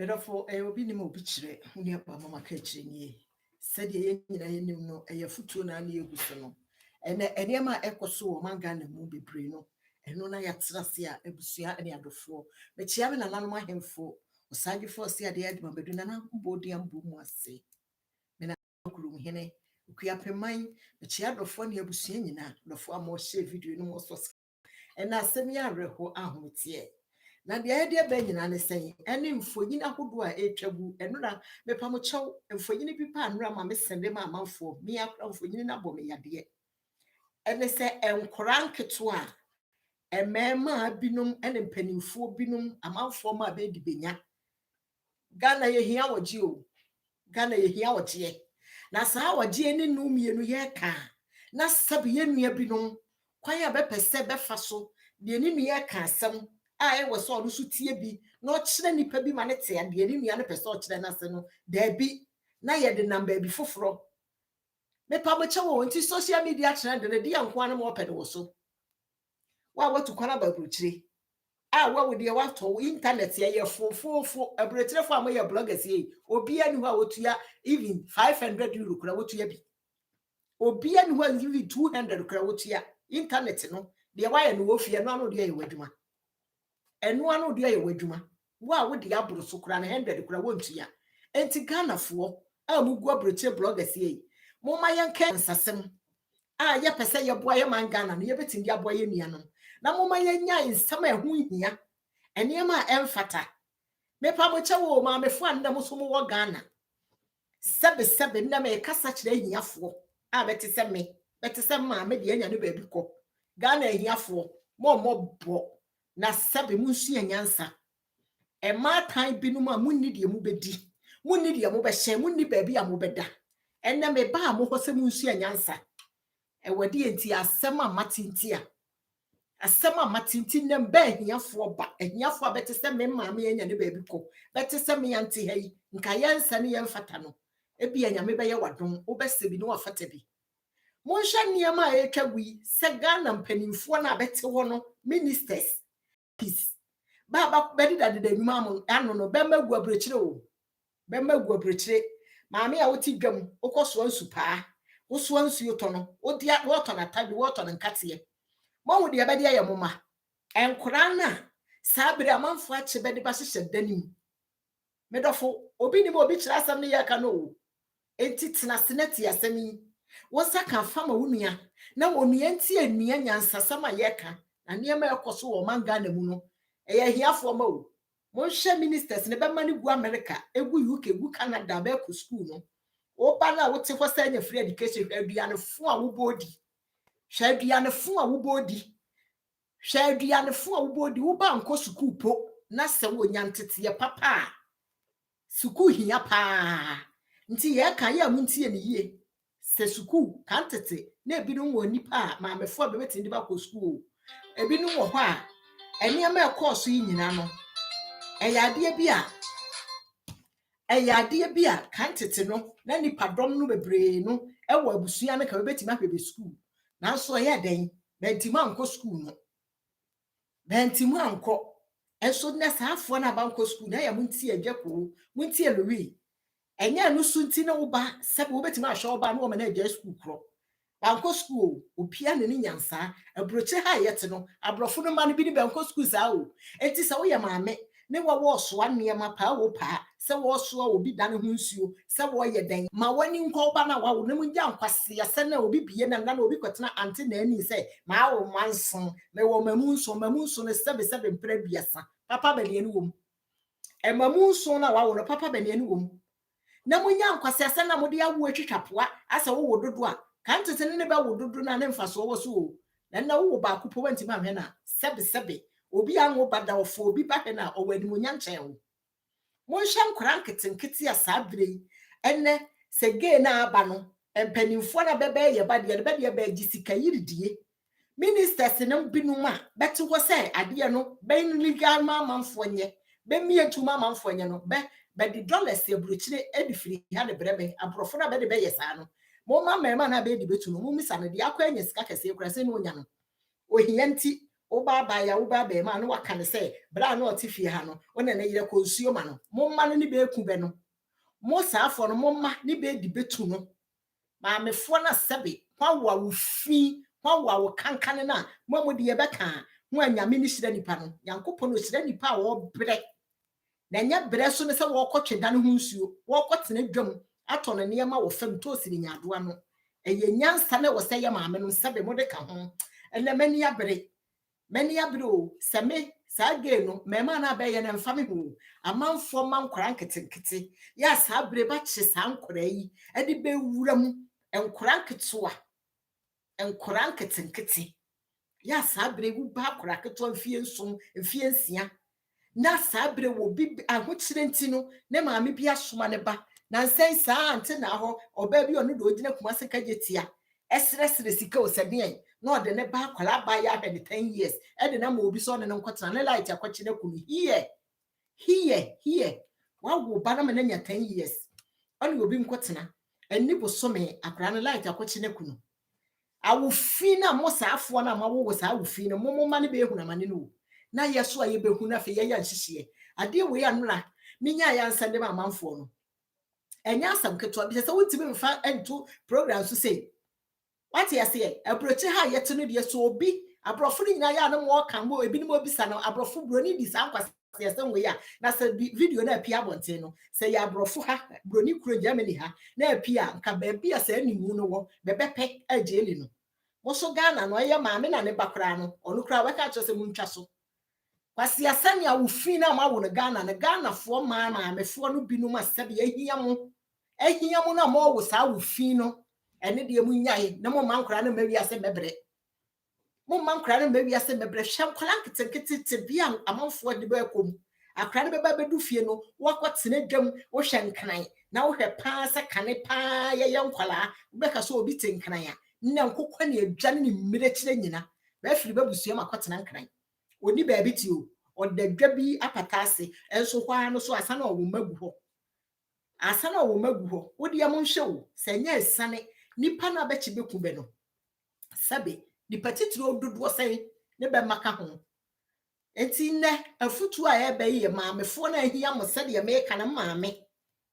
Therefore, I will be no picture, near Mamma Catching said ye, no, a foot na near Gusono. And any of my echo so, Mangan and Mubi Brino, and no Nayatrasia, Ebusia, any other four, but she having an animal him for, or Sagi for see at the Edmund, but do not body and boom was say. Mena room hene, we are per mine, but she had a funny Ebusiana, the four more shave video no more, and I send me a reho ahmitier. Na the idea be nyina ne sen ene mfonyin ahodo a etwagu eno na mepa mo chew mfonyin pipa anura ma me sende ma amanfo mi akra mfonyin na bɔ me yade ene se enkora nketo a emema binom ene mpanimfo binom amanfo ma be di benya Ghana ye hia wogie o Ghana ye hia wogie na saa wogie ne nu mienu ye ka na sabe ye nua binom kwan a be pese be fa so de ni nua ka asɛm a was all so tie bi no kyerɛ nipa bi ma ne te ade ni nua ne pɛ sɛ ɔkyerɛ na se no da bi na ye de number bi foforo me pa mo kyɛ wo nti social media kyerɛ de de anko an mo pɛ de wo so wa watu kwana ba brukyire a wa wo de wa to internet ye fofofo abrukyirefo a mo ye bloggers ye obi ani ho a wotua even 500 euro kura wotua bi obi ani ho even 200 kura wotua internet no de wa ye no wo fie no de ye wadwuma eno anu de ye wadwuma wa wo de abro so kura na 100 kura wontua enti Ghana fo a mugu abroche bloggers ye mo ma yenka nsasem a ye pese ye boa ye man Ghana no ye betindi aboa ye nuanom na mo ma yenya nsam ehu hia ene ma emfata me pa mo che wo ma me fo andam so mo wo Ghana sebe na me kasa kire hiafo a beti se ma me de anya ne ba bi ko Ghana hiafo mo bo na sebe munsu anyansa e ma tan binum a munni de mu bedi munni de mu be hye munni ba bi a mu beda enne me ba mo ho se munsu anyansa e wadi enti asem a matinti a asem a matinti nem ba hiafo ba hiafo a beti se me ma me anya ne ba bi ko beti se me anti hai nka yansa ne yemfata no ebi anya me be ye wadon wo be se bi no wafata bi monhwa niam a etwagui se Ghana mpanimfo na beti ho no ministers peace ba bedi da nyuma am ano no be magu abrechire o be magu abrechire maame a woti dwam okoso ansu paa wo so ansu yoto no odi water na tabi water na nkate mo wo de bedi aye moma enkora na sabire amanfo ache bedi ba hyehyɛ danim medofo obi ni mo obi kyerɛ asɛm ne yɛ ka no enti tena senati asɛm yi wo saka fama wunua na wonua enti anua nyansasɛm a yɛ ka na niam ekoso wo man Ghana mu no eye hiafo ma o mo hwe ministers ne be mani gu America egu UK gu Canada be ku school no wo ba na wo te ho sa nya free education aduanefo a wo bodi hwe aduanefo a wo bodi hwe aduanefo a wo bodi wo ba nko school po na se wo nya ntete papa school hia pa nti ye kan ya mu ntie ne yie se school kan tete na ebinu wo nipa a maamefo be betindi ba ko school ebinu wo ho a ene ma course yi nyina no eyade bi a kan tete no na nipa dom no bebre no ewo abusua no ka be betima hwebe school na so ye den bentima anko school no bentimu anko enso na saafo na banko school na ya muntie adwako muntie lowi enya no sunti na wo ba sebe wo betima ahwe wo ba no wo na agya school kro banko school opia ne nyansa abroche ha yete no abrofo no ma no bi ni banko school sa o enti sa wo ye maame ne wo so anema pa wo pa se wo so obi dan ho nsuo se wo ye den ma wani nko ba na wo ne mu gya nkwase ya se na obi bie na na obi kwetena ante na ani se ma wo manson me wo mamu nso ne sebe mpra biasa papa ba ne wo e mamu nso na wo no papa ba ne wo na munya nkwase se na mo de awo atwitwapoa asa wo dodo a kan tete ne ba wo dodo na ne mfaso wo so o na wo ba kupo wanti ma hwe na sebe obi anwo bada ofo obi ba hwe na owani munya nkyɛn wo monhwa nkora nketenkete a sabre enne se ge na aba no empanimfo na bebe ye ba de ba gisika yiridie ministers ne binum a bete ho se ade no ben legal mamamfo nye be mietu mamamfo nye no be di dollars ebruchire edifiri ha de brebe abrofo na be de be yesa no mo ma na be di betu no mo misa no de akwa anya sika kese ekura se no onya no ohiyanti Oba ba ya oba be ma no waka ne say bra na otifie ha no wona na yire konsuo ma no momma no ni be eku be no mo saafo no momma ni be di betu no maamefo na sebe kwawa wo fi kwawa wo kankane na mo de ye beka ho anyame ni hyira nipa no yankopɔ no hyira nipa a wo brɛ na nya brɛ so ne sɛ wo kɔtwe dan ho nsuo wo kɔtena dwam atɔ no ne ma wo fam to osiri nyadoa no eye nyansa na wo sɛ ye maame no sebe mo de ka ho ene mani abre o seme saa ge no mema na be ye na mfa me ho amanfo man kwara nketenkete ya saa bre ba kye saa nkora yi e de be wura mu enkora nketewa enkora nketenkete ya saa bre wu ba kwara ketewa mfie nsom mfie nsia na saa bre wo bi ahokyere ntino ne maame bi asoma ne ba na nsen saa ante na ho oba bi onu do ogina kuma se kagetia esresre sika osebien na ode ne ba kwala ba ya hwede 10 years e de na ma obi so ne nkotena ne light akwachi ne kunu here wa wo ba na me nya 10 years oni obi nkotena eni bosome akra ne light akwachi ne kunu awufi na mo saafo na ma wo saa awufi no mo ma ne be ehuna mane no na yeso aye be huna fe ye ya nhihye ade we ya nra minya ya nsande ma manfo no enya asam keto bi se wotimi mfa ento program so say what you say abrochi ha yete no de so obi abrofo ni nyina ya no mo kan mo ebi ni mo bisa no abrofo broni di sa nkwase yesen we ya na se video na apia bonten no se ya abrofo ha broni kuro Germany ha na apia nka ba bia se animu no wo bebepe ageli no mo so Ghana no ye maame na ne bakra no onu kra we ka cho se muntwa so kwase yesen ya wofi na ma wo no Ghana fo maame fo no binum asebe ehia mo na mo wo sa wofi no ene de mu nyae na mo mankra na mawi ase mebre mo mankra na mawi ase mebre hwem kwala nketenkete te bia amanfo de ba kom akra na beba bedu fie no wakotene dwam wo hwe nkran na wo hwe paa se kane paa ye nkwala beka so obi te nkran a nna nkokwa na adwane ne mmire kire nyina ba firi babusua makotena nkran oni ba bi ti o odadwa bi apatase enso kwa no so asa na owo magu ho wodi am nhwe wo se nya esane nipa na be chibe kube no sabe di patitiro dodo sei ne be maka ho enti ne afutu a ye be ye maamefo na ahia mo se de me ka na maame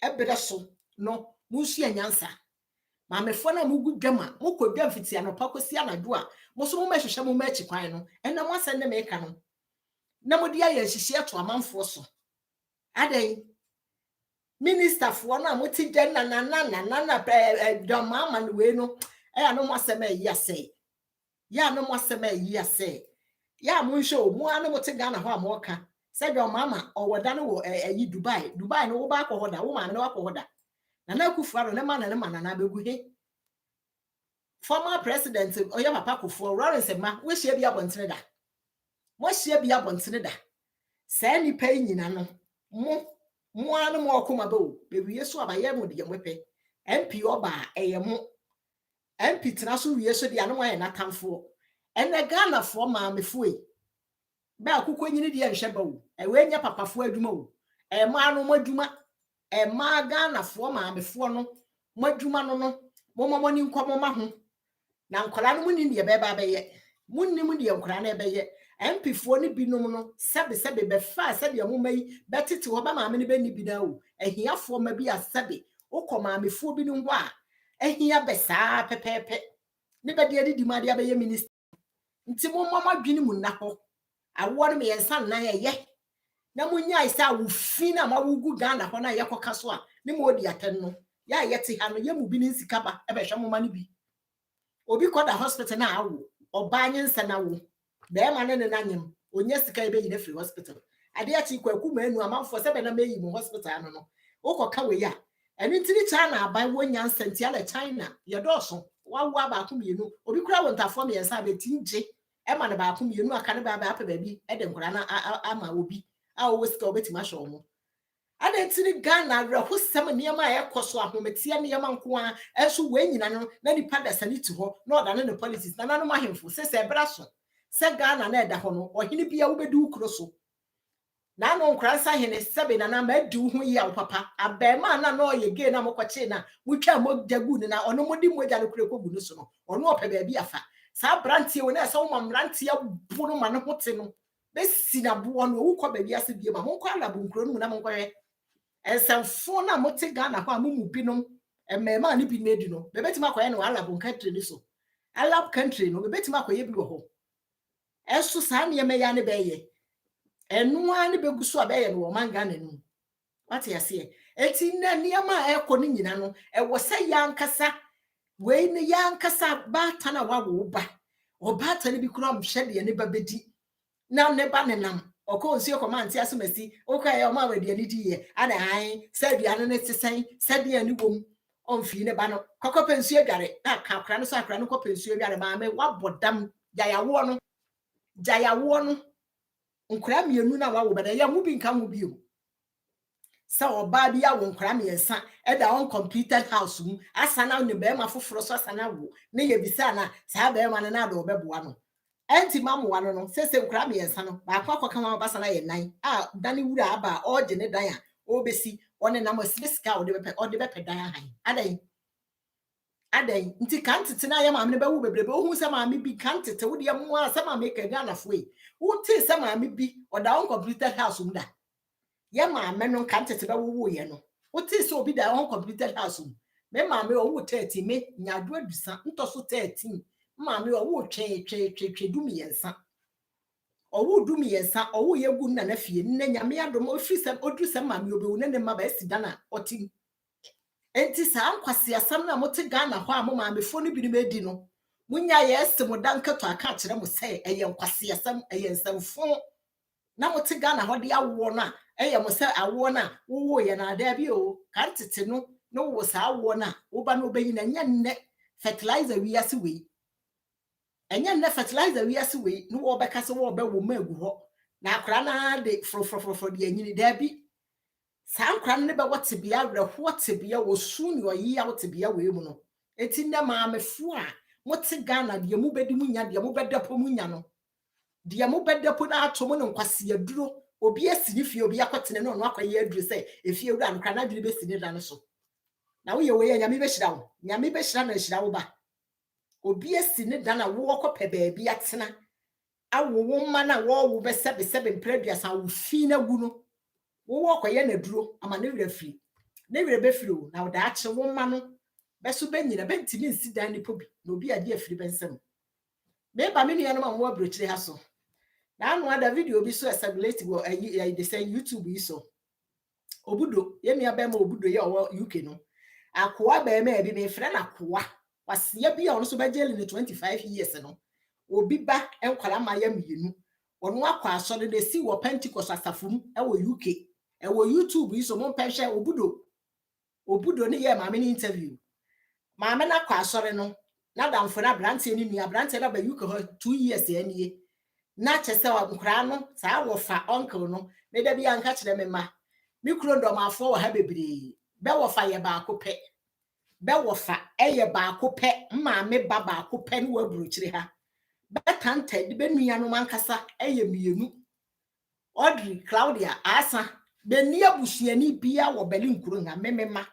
ebere so no munsu anyansa maamefo na mugu dwama mukodwa mfiti anopa kosi anado a mo so mo mahwehwe mo ma chi kwan no ena mo ase ne me ka no na mo dia ye hihye to amanfo so adai minister for na mo ti je na doma man we no ya no mo asema yi ase ya no mo asema yi ase ya mo nhwe mo anu mo ti Ghana ho amoka se doma ma owoda no wo yi Dubai no wo ba ko hoda wo ma no wa ko hoda na Akufo-Addo ne ma na begu he former president oya papa Akufo Lawrence ma we hye bia bontene da mo hye bia bontene da se ni pa nyina no mo anu mo okoma be wiye so abaye mo de yemwepe MP oba eye mo MP tena so wiye so de anu aye natamfo ene Ghana fo maamefo e ba akukọ nyini de nhwe ba wo we nya papafo adwuma wo mo anu mo adwuma ma Ghana fo maamefo no mo adwuma no mo ni nkomo ma ho na nkola no munni de be ba be ye munni mu de nkola na be ye MP fo ni binom no sebe be fa sebe mo mai betete ho ba maame ne be ni bi da wo ahia fo ma bi asebe ukọ maamefo bi no ho a ahia be saa pepepe ne be de di ma de be ye minister nti mo mama dwini mu na ho awore me yensa nan ye na munya isa wo fi na ma wugu Ghana ho na ye koka so a ne mo odi aten no ya yete ha no ye mu bi ni sika ba e be hwe mo ma ne bi obi koda hospital na awo oba nyensa na wo be ma ne ne nanyem onye sika ebe yi na free hospital ade ati kwaku manu amanfo se be na meyi mu hospital no ukoka we ya eni ntiri China aban wo nyansa ntia na China ye doso wawo ba ko mienu obi kura wo ntafo me yensa be tinje e ma ne ba ko mienu aka ne ba apa ba bi e de nkura na ama obi a wo sika obetima hwe mo ade ntiri Ghana reho sem niam a ekoso ahometia niam nko a enso we nyina no na nipa da saniti ho na oda ne politics na nanu mahemfo se bra so se Ghana na eda ho no ohini bia wo bedi ukro so na no nkra sa hene sebe na ma di ho yi a papa abema na no ye ge na mokwache na mutwa mo dagu na ono modi moja no kure kogu no so no ono opa ba bi afa sa brantie wo na so mo brantie bu no ma no hote no be si na bo no wo kwa ba wiase bie ma mo kwa alabo nkro no na mo kwa ensemfo na mote Ghana kwa mu binom emema ne bi medi no be betima kwa na alabo country ni so alab country no be betima kwa ye bi wo ho eso sa ne me ya ne be ye enu ani be guso abeye no man Ghana no what you say eti na niama ekọ ni nyina no wo se yankasa we ne yankasa bata na wa wo ba obata ne bi kura mhwe de ne ba bedi na ne ba ne nam okọ nsi komante asomasi okaye o ma wade ani diye ana han se duane ne tesen se de ani bom onfi ne ba no kokọ pensu adware na ka kra no so akra no kokọ pensu adware ma me wa bodam jayawo no nkra mienu na wa wo ba na ya mu bi nka mu bi o sa oba bia wo nkra miensa e da on completed house mu asana ne be ma foforo so asana wo ne ye bisa na sa be ma na do beboa no enti mamoa no sese nkra miensa no ba akwa ma basa na ye nan dani wura aba oje ne dan a obesi one na masika ode bepe dan ahan adan nti kantete na ye ma me be wo bebrebe ohun se ma me bi kantete wo de mo a se ma me ka Ghana fo e wo te se ma me bi oda on completed house mu da ye ma me no kantete be wo ye no wo te se obi da on completed house mu me ma me o wo 30 me nyado adusa ntoso 13 ma me o wo twe dumi yensa o wo dumi yensa o wo ye gu na na fie nne nyame adom ofiri se odu se ma me obi wo ne ma ba si dana otim enti sa ankwase asam na mote Ghana ho a mo ma me fo no bi ni medi no munya ye ese mo dankato aka kire mo se eye nkwase asam eye nsamfo na mote Ghana ho de awo no a eye mo se awo na wo ye na da bi o kan tete no no wo sa awo na wo ba no obeyi na nya nne fertilizer wi ase we enya nne fertilizer wi ase we no wo beka se wo be wo ma agu ho na akra na de fro de anyini da bi sa nkra ne be wote bia wote bia wo su ni oyi ya wote bia we mu no eti nne ma amefu a mote Ghana de mu bedi mu nya de mu bedepo mu nya no de mu bedepo na ato mu no nkwase aduro obi asini fie obi akotene no no akwaye aduro se efie wura nkra na dwene be sini da no so na wo ye we nyame be hira wo nyame be hira na hira wo ba obi asini da na wo kope baabi atena awo wo ma na wo be sebe mpraduasa wo fi na gu no wo kwaye na duro ama ne wura firi ne wura be firi o na wo da ache wo ma no be so be nyina be ntimi nsi dan ne pobi na obi ade afiri be nsam me ba me nua no ma wo abrochire ha so na anu ada video bi so circulate go they say YouTube yi so obudo ye nua be ma obudo ye o UK no akoa be ma bi me frɛ na akoa wasia bi a ono so be jeli ne 25 years no obi ba enkwala ma ya mienu ono akwa aso de si wo Pentecost asafum e wo UK e wo YouTube yi so mo mpehwe obudo ne ye ma me interview ma me na kwa asore no na damfo na brante ni nua brante na ba UK ho 2 years anie na chese wa nkra no sa wo fa uncle no me da bi anka kire me ma mi kuro ndomafo wo ha bebre be wo fa ye ba akopɛ be wo fa eye ba akopɛ ma me ba akopɛ no wa buruchire ha be tanta de be nua no mankasa eye mienu Audrey Claudia asa be ni abusuani bia wo Berlin kuro nga memema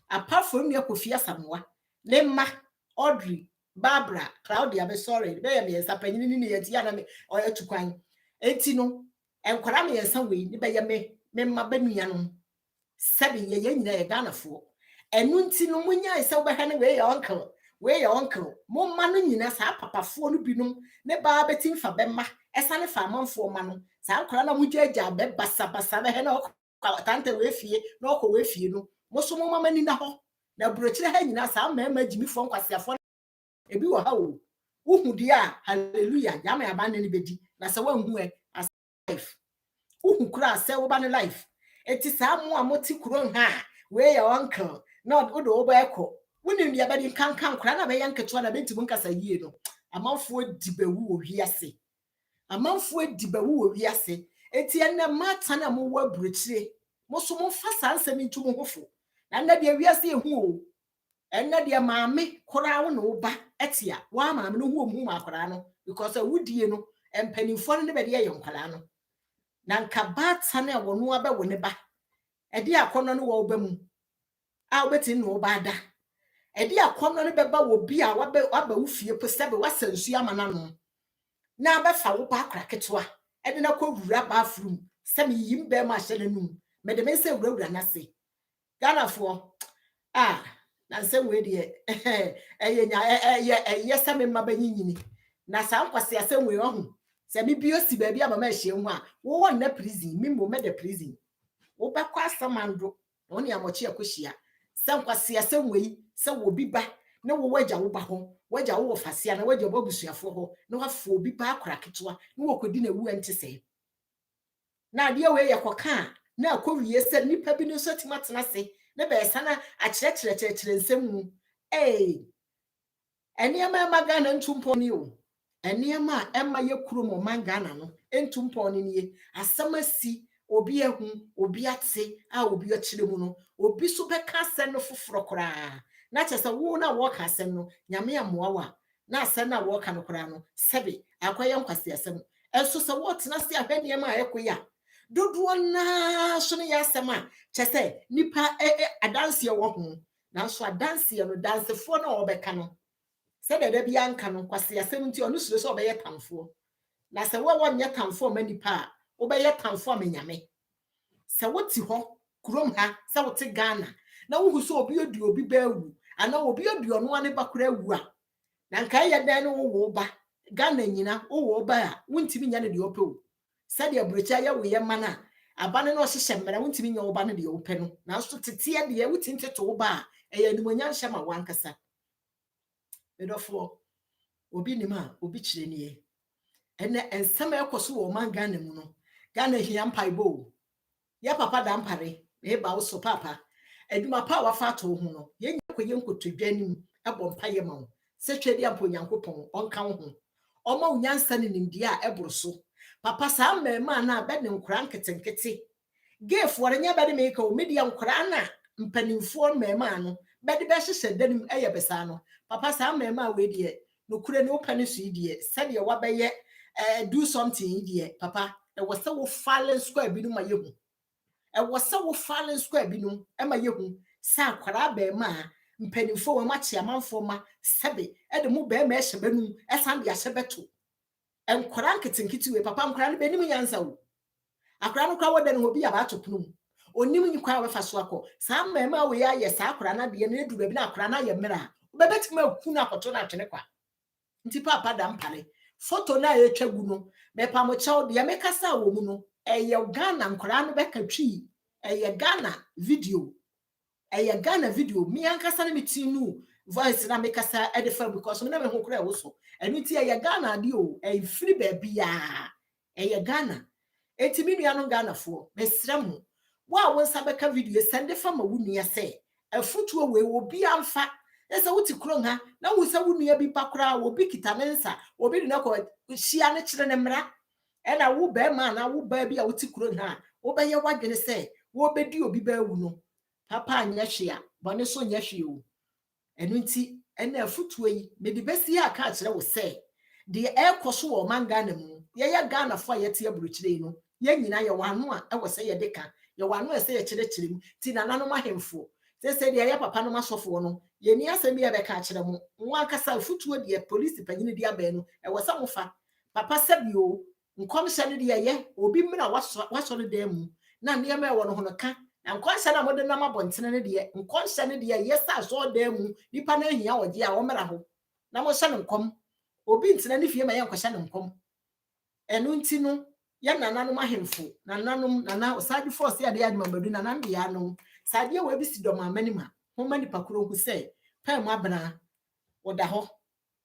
apart from nua Kofia Samoa ne ma Audrey Barbara Claudia be sorry be ye me sapanyini ni ye tia na me oya tukwan enti no enkwara me yensa we ni be ye me ma banua no sabi ye nyina ye Ghanafo enu nti no munya ise wo be hane we your uncle mo ma no nyina sa papafo no binom ne ba betim fa be ma esane fa amanfo ma no sa nkwara na mugyaagya be basa be he na tante we fie na okọ we fie no mo so mo mama ni na ho na burochire ha nyina sa ma jimifo nkwasiafo ebi wo ha wo uhu dia hallelujah nyame abane ni bedi na se wanhu as life uhu kura se wo ba ne life eti sa mo amoti kuro ha we your uncle na odo wo ba ekọ woni ndia ba di kankan kura na be yanketo na benti mun kasa yie no amanfo dibewu wo wiase eti enne mata na mo wa burochire mo so mo fa sansem ntu mo hofo na nna dia wiase ehu o enna dia maame kora wo no ba etia wa maame no hu mu akora no because awudie no empanimfo no be de ye nkwala no na nka bata na wo no abewo ne ba edi akono no wo ba mu a obetin no ba da edi akom no ne beba wo bi a waba wo fie po sebe wasansu amana no na abafa wo ba akra ketwa edi na ko wura ba afrum se me yim be ma hye nanum me de me se wura na se Ghana fo na se we de eye se me maba nyinyini na sa nkwase ase we ohu se me bi osi ba bi amama hye hu a wo won na prison me mo me de prison wo ba kwa samando no ne amochi akohia se nkwase ase we se wo bi ba na wo wagya wo ba ho wagya wo fasia na wagya wo busuafo ho na wafo obi ba akora ketwa na wo kodi na wu ante se na de we ye koka na akowie se nipa bi no so timatena se na be sana a kire nsem mu eniema magana ntumpo ni o eniema emma ye kurom mangana no ntumpo ni nie asamasi obi ehu obi ate a obi akire mu no obi so beka asem no foforo kora na chese wo na wo ka asem no nyame amoawa na asem na wo ka no kora no sebe akoye nkwase asem enso se wo tena se ahweniema a ekoya dodo na so ne yasem a chese nipa adanse wo ho na so adanse no dansefo na wo beka no se de bi anka no kwase asem nti onu suro so obeye tamfo na se wo wonye tamfo ma nipa a obeye tamfo amenyame se wo ti ho kurom ha se wo ti Ghana na wo hu so obi odi obi ba wu ana obi odi ono ane bakura wu a na nka ye dan no wo ba Ghana nyina wo ba a wontimi nya ne de opewo se de abrocha ye wo ye mana abane no hyehye mmara wontimi nya wo ba ne de ope no na so tete de wotinti to wo ba a eye animonyan hyema wankasa edofo obi nima obi kire nie ene ensem ekoso wo man Ghana mu no Ghana hia mpaibo ya papa da mpare e ba wo so papa eduma pa wafa to ho no ye nyakoye nkotodwanim ebo mpaye ma wo se twedi ampo nyankopon onka wo ho oma unyansa ne nimdia eboro so papa sa mema na be ne nkura nketenkete gefo re nya be de meka o media nkura na mpanimfo mema no be de be hyehye danim eye besa no papa sa mema we de no kure ne opane so die se de wa be ye do something die papa e wo se wo fallen square bi no ma yehu e wo se wo fallen square bi no e ma yehu sa kwara be ma mpanimfo wo ma chiamanfo ma sebe e de mu be ma ehye banum e san de ahye beto enkwara nketenkiti we papa nkwara no be nim nyansa wo akwara no kwa wo de no obi aba atopno mu onim nyikwa we fa so akọ sa mema we ya ye sa akwara na de ne edu be na akwara na ye mera obebetima aku na akoto na atwene kwa nti papa da mpare foto na etwa gu no me pa mo chaw de me kasa wo mu no eye Ghana nkwara no be ka twi eye Ghana video mi ankasa na metinu voice na me kasa e de fa because me na me hokura wo so enu ti eye Ghana de o e free ba bia eye Ghana enti mi nua no Ghana fo me srem wa wo nsa beka video send fa ma wo nua se afutuo we obi amfa esa wuti kuro ha na wo se wo nua bi pakora obi kita ne nsa obi de na ko hia ne kire ne mra e na wo ba ma na wo ba bi a wuti kuro ha wo ba ye wadwene se wo bedi obi ba wu no papa anya hwea bone so nya hwe o enu nti ena afutuo yi me de besi aka kire wo se de ekoso wo manga na mu ye ya Ghana fo ye te aburukyire yi no ye nyina ye wano a e wo se ye deka ye wano e se ye kire mu ti na nanom ahemfo se de ye papa no masofo no ye ni asem ye be ka kire mu nwa akasa afutuo de police panyine de aba no e wo se mo fa papa sabio nkomhye ne de ye obi mra waso ne dem mu na ne ma e wo no ho no ka na nkonhye na mode na mabɔntene ne de nkonhye ne de ye sa so dem mu nipa na ahia oje a wo mra ho na mo hye ne nkom obi ntena ne fie ma ye nkohye ne nkom enu nti no ye nananom ahemfo nananom nana osadi force ya de ya mabadu nanan de ya no sade we bi si dom amanima ho mani pakuro hu se pa mu abena oda ho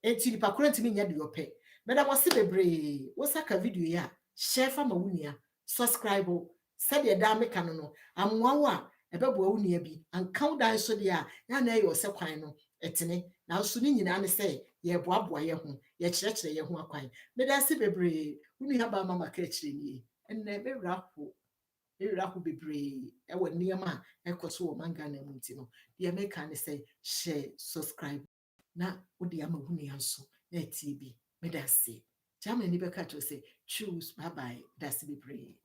enti ni pakuro ntimi nya de yope meda mo se bebre wo saka video ya share fa ma wunia subscribe sade da meka no amwawo a ebebo wunia bi anka dan so de a ya na ye ose kwan no etene na so ni nyina ne se ye boaboa ye ho ye kyerɛkyerɛ ye ho akwan meda se bebre wuni haba mama ka kyerɛ ni enne bewura ho bebre e wo niam a ekoso wo manga na mu nti no de meka ne se share subscribe na wodi ama wuni anso na tie bi meda se jama ni beka to se choose bye bye da se bebre